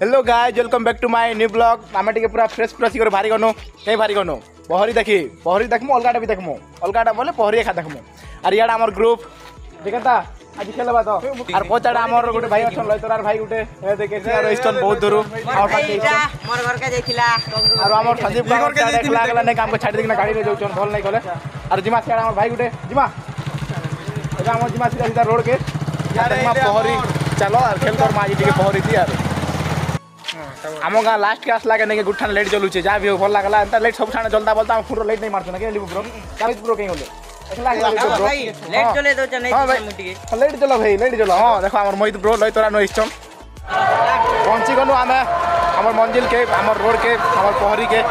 hello guys welcome back to my new blog आम टे पूरा फ्रेश फ्रेश कर भारी गनु कहीं भारी गनु पहरी देखमु अलगाटा भी देखमु अलगाटा बोले पहरी एखा देखमु और यार आमर ग्रुप देखता आज खेलबा तो और पचाड़ा आमर गोटे भाई अछन लयतरार भाई गोटे देखे और स्टोन बहुत दूर और पाके मोर घर के देखिला और आमर संदीप का देखला गला नहीं काम को छाड़ी देना गाड़ी रे जाउछन भल नहीं गले और जिमा से आमर भाई गोटे जिमा एटा आमर जिमा सीधा सीधा रोड के यार पहरी चलो और खेल कर माजी टिके पहरी थी यार आम गाँ लास्ट के आसला के गुठान लाइट चलुचे जहाँ भी भल लगला एंता लाइट सब ठाणे चलता बोलता पूरा लाइट नहीं मारछ ना के लिबु ब्रो काबिज ब्रो कहीं होले भाई लाइट चले दो छ नहीं मुटी लाइट चलो भाई लाइट चलो हां देखो हमर मोहित ब्रो लय तोरा नो इस्टम पहुंची गनु आमे हमर मंजिल के हमर रोड के हमर पहरी के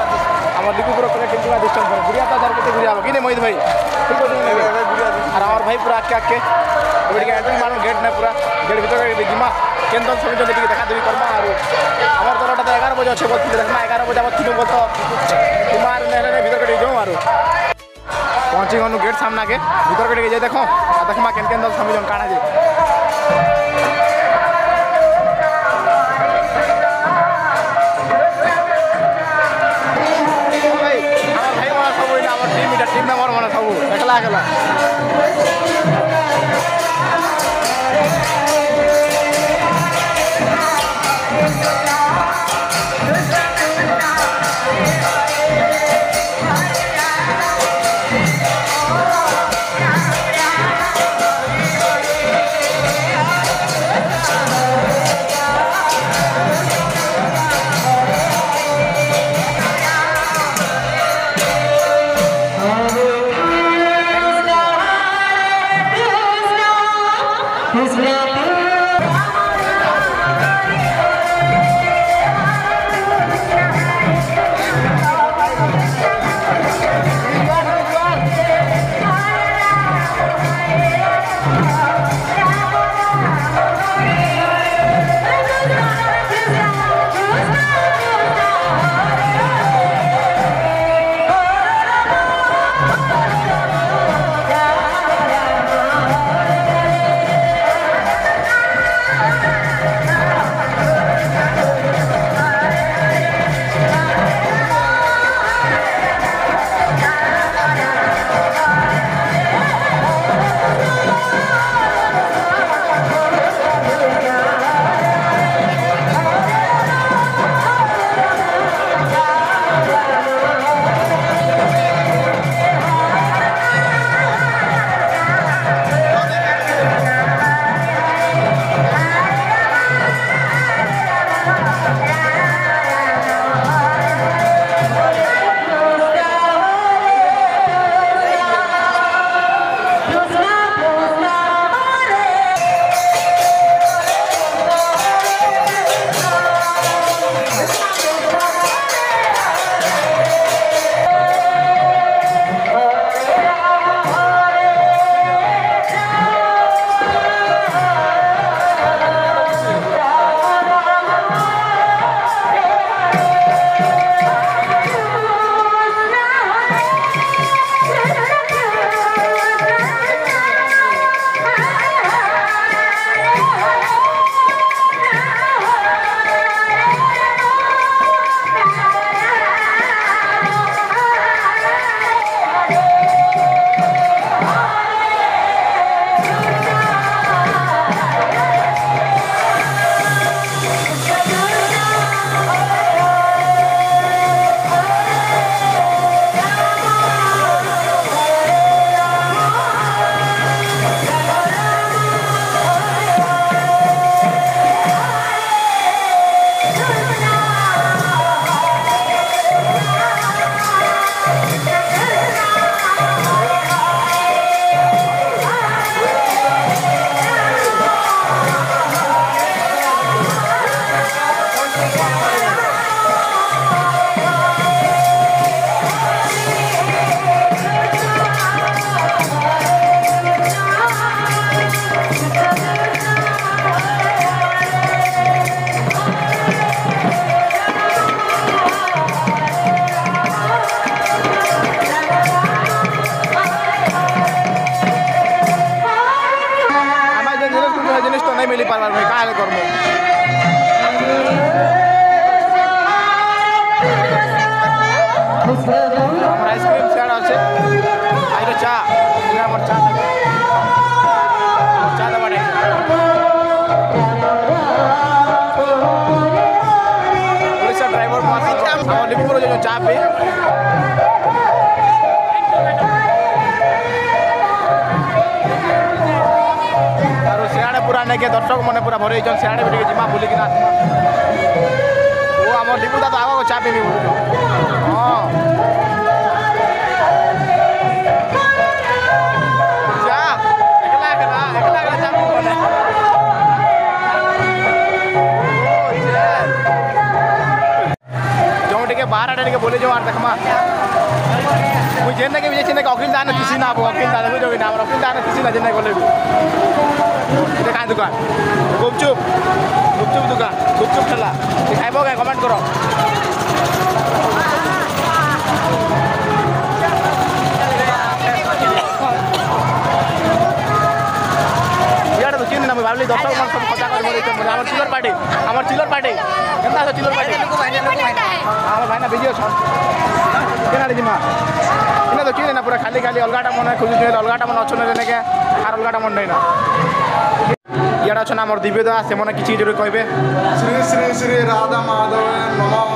हमर लिबु ब्रो करे टिंगवा डिस्टम कर गुड़िया ता दर के गुड़िया कि नहीं मोहित भाई ठीक हो और हमर भाई पूरा के ओडी के एंट्री मानो गेट ने पूरा गेट भीतर के जिमा केंद्र समिति लेके देखा देवी कर्मा और हमर तोरटा तो 11 बजे अच्छे बोलती देखमा 11 बजे बत्ती बोल तो कुमार ने भीतर के जाऊं आरो पहुंची गनु गेट सामना के भीतर के जाय देखो देखमा केंद्र समिति काना जे भाई हमर भाई वाला सब होइला हमर टीम मेंबर माने सब एकला एकला ଚାହା ପି ଆଉ ସିଆଡ଼େ ପୁରା ନେଇକି ଦର୍ଶକ ମାନେ ପୁରା ଭରି ହେଇଛନ୍ ସିଆଡ଼େ ବି ଟିକେ ଯିମା ବୁଲିକିନା ଓ ଆମର ଲିପୁ ଦାଦା ଆଗ ଚା ପିଇବି ବୋଲୁଛ ହଁ ଚା ଏକଲା ଏକଲା ଚା ପିଇବନେ ଯେଉଁ ଟିକେ ବାହାର ଆଡ଼େ ଟିକେ ବୁଲି ଯାଉ ଆର୍ ଦେଖମା ମୁଁ ଯେନ୍କେ ବି ଯାଇଛେ ଅଖିଲ ଦାନେ ଥିସି ନା ଅଖିଲ ଦାନେ ବୁଝ ନା ଆମର ଅଖିଲ ଦାନେ ଥିସି ନା ଯେନ୍କେ ଗଲେ ବି এটা কাঁ দোকান গুপচুপ গুপচুপ দোকান গুপচুপ ঠেলা খাইব কে কমেন্ট কর ইয়াটা তো চিনি না আমি ভাবলি দর্শক মান সব কথা করে বলি আমার চিলর পার্টি কেনতা আছে চিলর পার্টি আমার ভাইনা বিজি অছন কেনাড়ি জিমা কিনা তো চিনি না পুরা খালি খালি অলগাটা মনে খুঁজুছে অলগাটা মনে অছন নেকে আর অলগাটা মনে নাই না ইয়াড়া অছন আমার দিব্যদা সেমনে কিছু জরুরি কইবে শ্রী শ্রী শ্রী রাধা মাধব নমঃ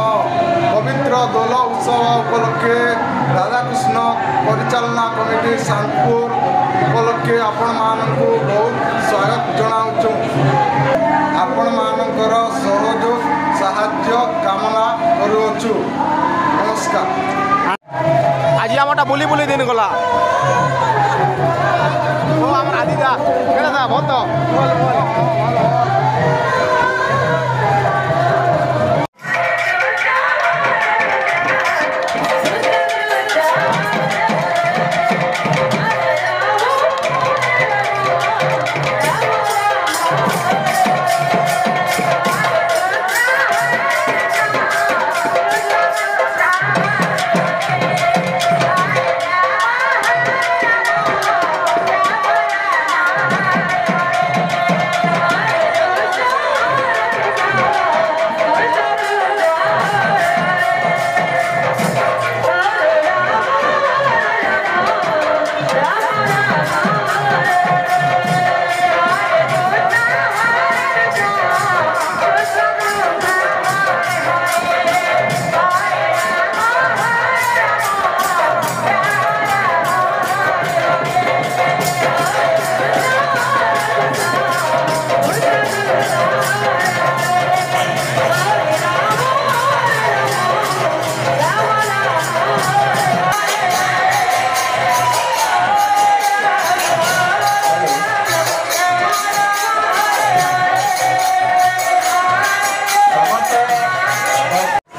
পবিত্র দোল উৎসব উপলক্ষে রাধাকৃষ্ণ পরিচালনা কমিটি শান্তপুর উপলক্ষে ଆପଣମାନଙ୍କୁ ବହୁତ ସ୍ୱାଗତ ଜଣାଉଛୁ ଆପଣମାନଙ୍କର ସହଯୋଗ ସାହାଯ୍ୟ କାମନା କରୁଅଛୁ ନମସ୍କାର আজি আমারটা বুলি বুলি দিন গলা ও আমার আদিদা কেনা দা বল তো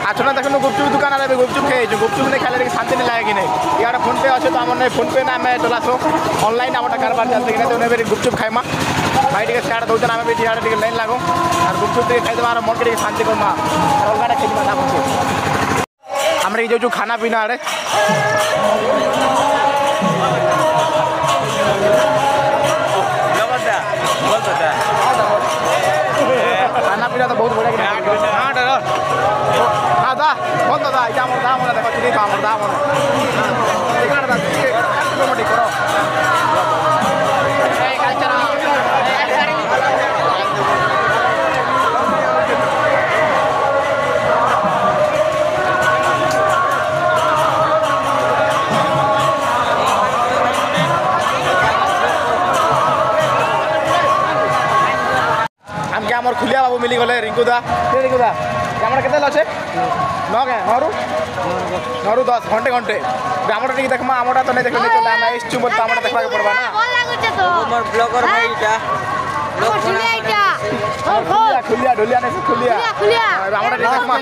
आछना देखो गुपचुप दुकान आले गुपचुप खाई गुपचुप नहीं खाले शांति नहीं लगे कि नहीं यार फोन पे अच्छे तो आम फोन पे ना आम चलासो ऑनलाइन आम कारबार चलते कि नहीं गुपचुप खाइमा भाई टे सियाड़े दौन आम भी टे लाइन लागू और गुपचुप टे खाईदेवा मन के शांति करमा अलगाटा खेलवा ना पछे आम जो खाना पीना आड़े खाना पीना तो बहुत बढ़िया हाँ दा बहुत दा ये आम दाम देखो चिनी तो आम दाम करो आमके आमर खुलिया बाबू मिली गले रिंकुदा ଆମର କେତେ ଅଛେ 9 କେ 9 ରୁ 10 ଘଣ୍ଟେ ଘଣ୍ଟେ ଆମର ଟିକେ ଦେଖମା ଆମଟା ତ ନାଇଁ ଦେଖଲି ଚଲା ଆମେ ଇଛୁ ବୋଲ ଆମଟା देखबा के पड़बा ना ଭଲ ଲାଗୁଛେ ତ हमर ब्लॉगर भाईटा खुलिया ढोलिया नहीं खुलिया हमर देखमा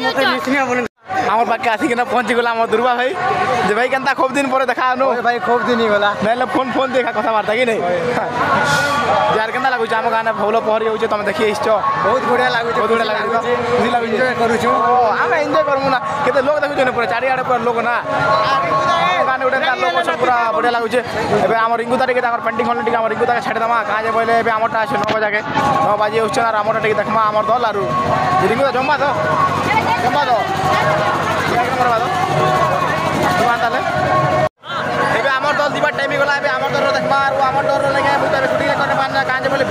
আমার বাকি আসি কিনা পৌঁছি গলা আমার দুর্বা ভাই যে ভাই কেনতা খুব দিন পরে দেখা আনো ভাই খুব দিন গলা নাইলে ফোন দেখা কথাবার্তা কি নাই যার কেনতা লাগুছে আমার গানে ভাল পহরি হচ্ছে তুমি দেখি আসছ ବହୁତ ବଢିଆ ଲାଗୁଛି ବହୁତ ବଢିଆ ଲାଗୁଛି খুশি লাগুছে ଏନ୍ଜୟ କରୁଛୁ ଆମେ ଏନ୍ଜୟ କରମୁ ନା କେତେ ଲୋକ ଦେଖୁଛନ୍ତି ପୁରା ଚାରିଆଡ଼େ ପୁରା ଲୋକ ନା ଗାନେ ଗୋଟେ ତାର ଲୋକ ସବୁ ପୁରା ବଢ଼ିଆ ଲାଗୁছে ଏବେ ଆମର ରିଙ୍କୁ ତାରିଖ ତାଙ୍କର ପେଣ୍ଟିଂ ହଲ୍ ଟିକେ ଆମର ରିଙ୍କୁ ତାকে ଛାଡ଼ିଦେମା କାଁ ଯେ ବୋଇଲେ ଏବେ ଆମରଟା ଅଛି 9 ବଜାକେ 9 ବାଜି ଆସୁଛନ୍ ଆର୍ ଆମରଟା ଟିକେ ଦେଖମା ଆମର ଦଲ ଆରୁ ରିଙ୍କୁ ତ ଜମା ତ ତାହେଲେ ଏବେ আমার দল দিবার টাইম গলা এবে আমার দল দেখবা আর আমার দল লাগে মুই তবে শুটিং করে পান না কাজে বলে